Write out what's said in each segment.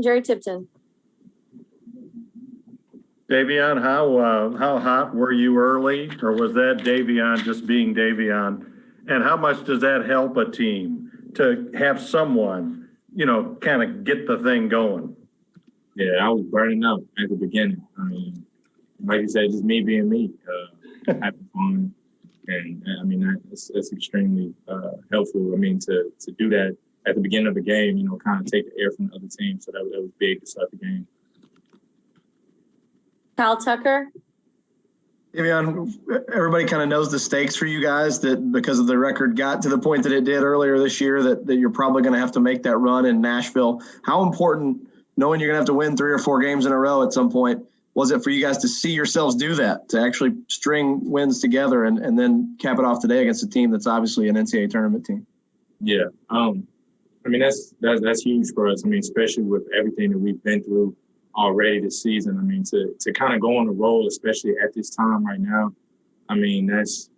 question, Jerry Tipton. Davion, how hot were you early, or was that Davion just being Davion? And how much does that help a team to have someone, kind of get the thing going? Yeah, I was burning up at the beginning. I mean, like you said, just me being me, having fun. And I mean, that's extremely helpful. I mean, to do that at the beginning of the game, kind of take the air from the other team. So that was big to start the game. Kyle Tucker. Davion, everybody kind of knows the stakes for you guys, that because of the record got to the point that it did earlier this year, that you're probably going to have to make that run in Nashville. How important, knowing you're going to have to win 3 or 4 games in a row at some point, was it for you guys to see yourselves do that, to actually string wins together and then cap it off today against a team that's obviously an NCAA tournament team? Yeah. I mean, that's huge for us. I mean, especially with everything that we've been through already this season. I mean, to kind of go on the roll, especially at this time right now, I mean, that's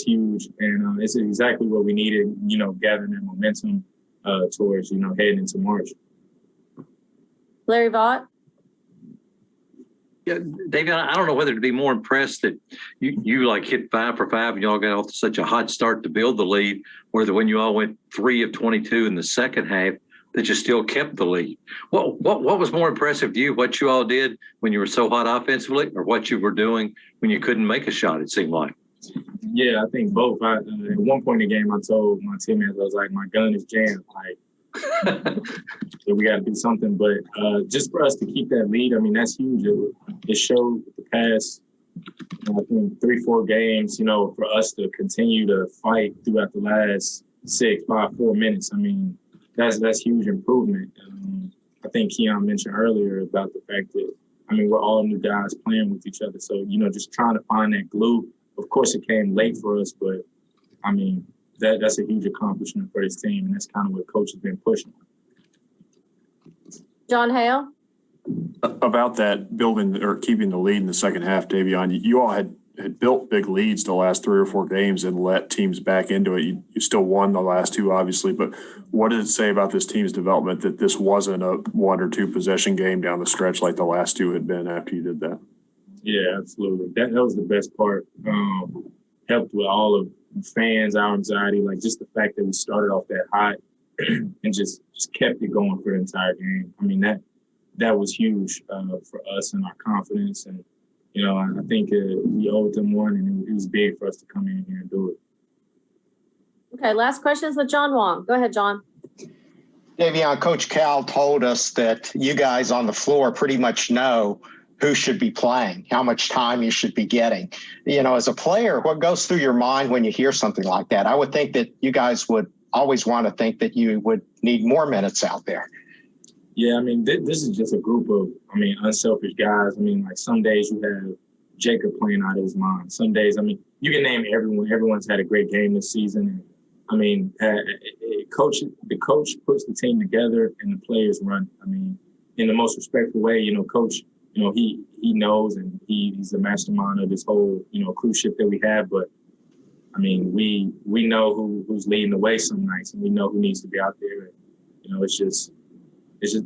huge. And it's exactly what we needed, gathering that momentum towards, heading into March. Larry Vaught. Yeah, Davion, I don't know whether to be more impressed that you like hit 5 for 5 and y'all got off to such a hot start to build the lead, or that when you all went 3 of 22 in the second half, that you still kept the lead. What was more impressive to you, what you all did when you were so hot offensively, or what you were doing when you couldn't make a shot, it seemed like? Yeah, I think both. At one point in the game, I told my teammates, I was like, my gun is jammed. So we got to do something. But just for us to keep that lead, I mean, that's huge. It showed the past, I think, 3-4 games, for us to continue to fight throughout the last 6, 5, 4 minutes. I mean, that's huge improvement. I think Keon mentioned earlier about the fact that, I mean, we're all new guys playing with each other. So, just trying to find that glue. Of course, it came late for us, but, I mean, that's a huge accomplishment for this team, and that's kind of what coach has been pushing. John Hale. About that building or keeping the lead in the second half, Davion, you all had built big leads the last 3 or 4 games and let teams back into it. You still won the last 2, obviously, but what does it say about this team's development that this wasn't a 1 or 2 possession game down the stretch like the last 2 had been after you did that? Yeah, absolutely. That was the best part. Helped with all of fans, our anxiety, like just the fact that we started off that hot and just kept it going for the entire game. I mean, that was huge for us and our confidence. And, I think we owed them one, and it was big for us to come in here and do it. Okay, last question is with John Wong. Go ahead, John. Davion, Coach Cal told us that you guys on the floor pretty much know who should be playing, how much time you should be getting. As a player, what goes through your mind when you hear something like that? I would think that you guys would always want to think that you would need more minutes out there. Yeah, I mean, this is just a group of, unselfish guys. I mean, like some days you have Jacob playing out of his mind. Some days, you can name everyone. Everyone's had a great game this season. And, the coach puts the team together and the players run. I mean, in the most respectful way, Coach, he knows, and he's the mastermind of this whole, cruise ship that we have. But, I mean, we know who's leading the way some nights, and we know who needs to be out there. And, it's just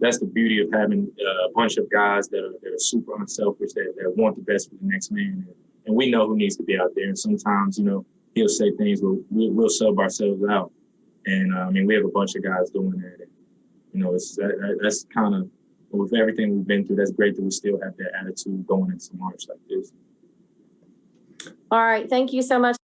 that's the beauty of having a bunch of guys that are super unselfish, that want the best for the next man. And we know who needs to be out there. And sometimes, he'll say things where we'll sub ourselves out. And, we have a bunch of guys doing that. And, that's kind of, with everything we've been through, that's great that we still have that attitude going into March like this. All right. Thank you so much.